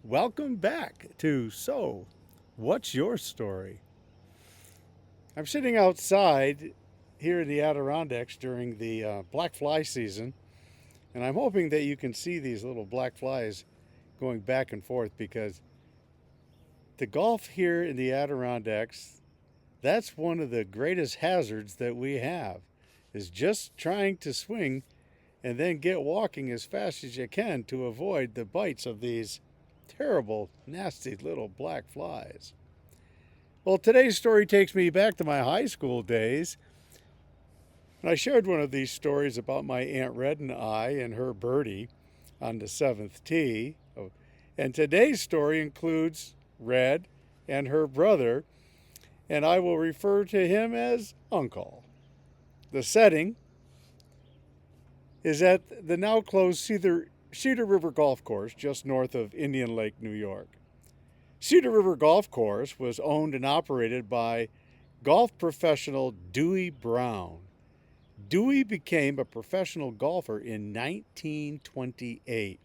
Welcome back to So, What's Your Story? I'm sitting outside here in the Adirondacks during the black fly season, and I'm hoping that you can see these little black flies going back and forth because the golf here in the Adirondacks, that's one of the greatest hazards that we have, is just trying to swing and then get walking as fast as you can to avoid the bites of these terrible, nasty little black flies. Well, today's story takes me back to my high school days. And I shared one of these stories about my Aunt Red and I and her birdie on the seventh tee. And today's story includes Red and her brother, and I will refer to him as Uncle. The setting is at the now closed Cedar River Golf Course just north of Indian Lake, New York. Cedar River Golf Course was owned and operated by golf professional Dewey Brown. Dewey became a professional golfer in 1928,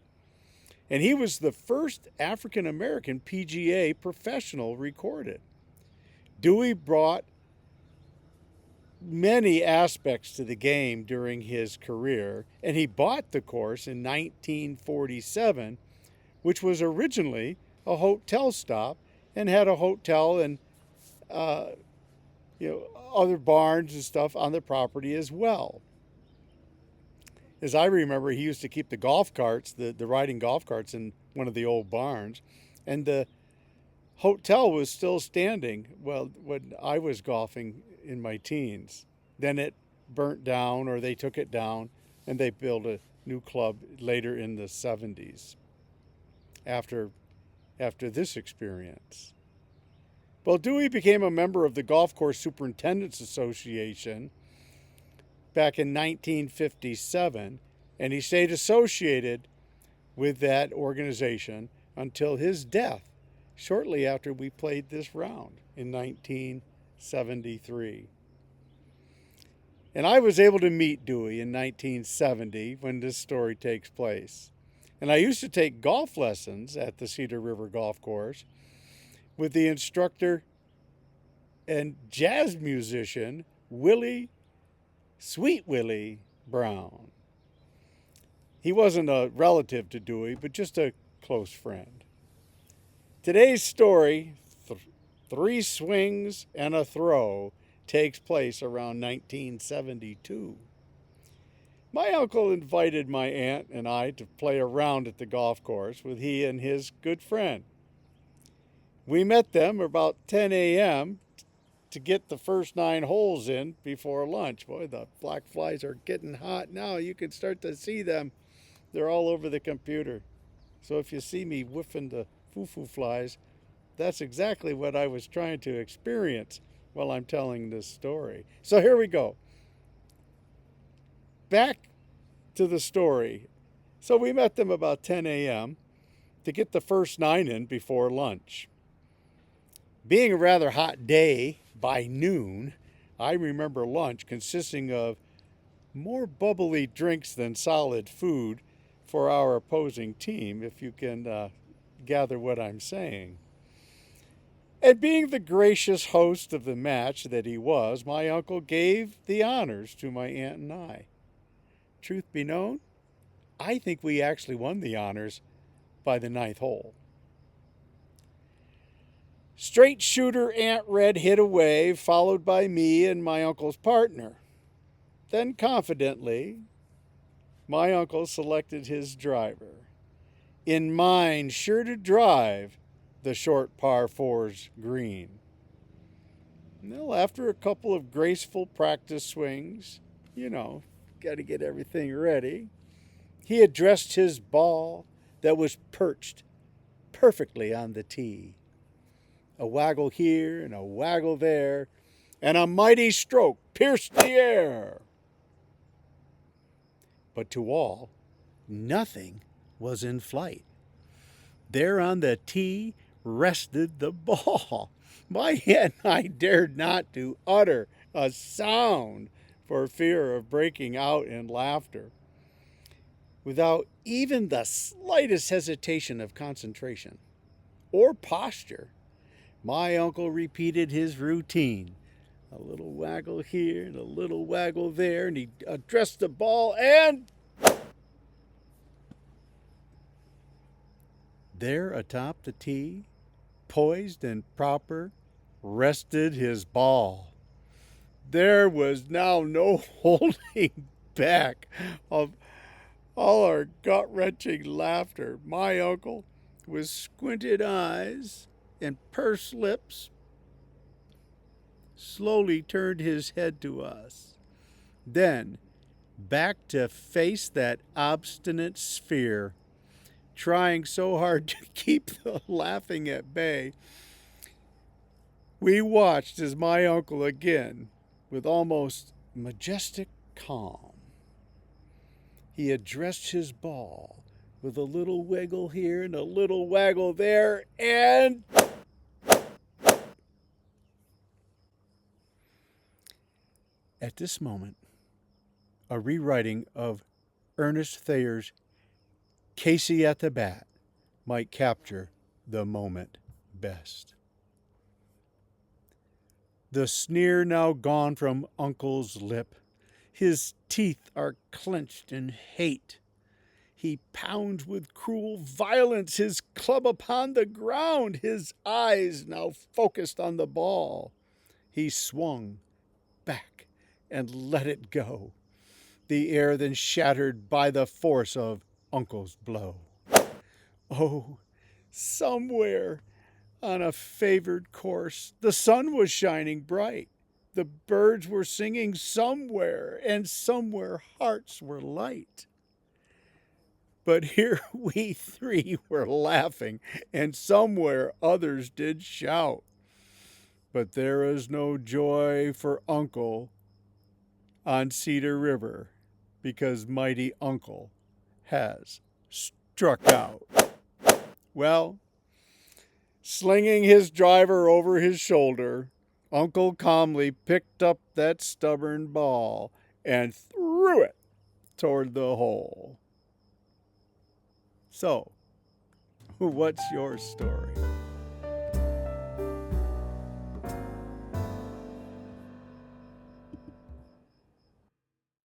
and he was the first African American PGA professional recorded. Dewey brought many aspects to the game during his career, and he bought the course in 1947, which was originally a hotel stop and had a hotel and uh, other barns and stuff on the property as well. As I remember, he used to keep the golf carts, the riding golf carts, in one of the old barns, and the hotel was still standing when I was golfing in my teens. Then it burnt down, or they took it down, and they built a new club later in the 70s after this experience. Well, Dewey became a member of the Golf Course Superintendents Association back in 1957, and he stayed associated with that organization until his death shortly after we played this round in 1973. And I was able to meet Dewey in 1970 when this story takes place. And I used to take golf lessons at the Cedar River Golf Course with the instructor and jazz musician Sweet Willie Brown. He wasn't a relative to Dewey, but just a close friend. Today's story, Three Swings and a Throw, takes place around 1972. My uncle invited my aunt and I to play a round at the golf course with he and his good friend. We met them about 10 a.m. to get the first 9 holes in before lunch. Boy, the black flies are getting hot now. You can start to see them. They're all over the computer. So if you see me whiffing the foo-foo flies, that's exactly what I was trying to experience while I'm telling this story. So here we go. Back to the story. So we met them about 10 a.m. to get the first 9 in before lunch. Being a rather hot day, by noon, I remember lunch consisting of more bubbly drinks than solid food for our opposing team, if you can gather what I'm saying. And being the gracious host of the match that he was, my uncle gave the honors to my aunt and I. Truth be known, I think we actually won the honors by the 9th hole. Straight shooter Aunt Red hit a wave, followed by me and my uncle's partner. Then confidently, my uncle selected his driver. In mind, sure to drive the short par 4's green. Well, after a couple of graceful practice swings, got to get everything ready, he addressed his ball that was perched perfectly on the tee. A waggle here and a waggle there, and a mighty stroke pierced the air. But to all, nothing was in flight. There on the tee rested the ball. My aunt and I dared not to utter a sound for fear of breaking out in laughter. Without even the slightest hesitation of concentration, or posture. My uncle repeated his routine. A little waggle here and a little waggle there, and he addressed the ball, and there atop the tee, poised and proper, rested his ball. There was now no holding back of all our gut-wrenching laughter. My uncle, with squinted eyes and pursed lips, slowly turned his head to us. Then, back to face that obstinate sphere, trying so hard to keep the laughing at bay. We watched as my uncle again, with almost majestic calm, he addressed his ball with a little wiggle here and a little waggle there, and at this moment, a rewriting of Ernest Thayer's Casey at the Bat might capture the moment best. The sneer now gone from Uncle's lip, his teeth are clenched in hate. He pounds with cruel violence his club upon the ground, his eyes now focused on the ball. He swung back and let it go, the air then shattered by the force of Uncle's blow. Oh, somewhere on a favored course, the sun was shining bright. The birds were singing somewhere, and somewhere hearts were light. But here we three were laughing, and somewhere others did shout. But there is no joy for Uncle on Cedar River, because mighty Uncle has struck out. Well, slinging his driver over his shoulder, Uncle calmly picked up that stubborn ball and threw it toward the hole. So, what's your story?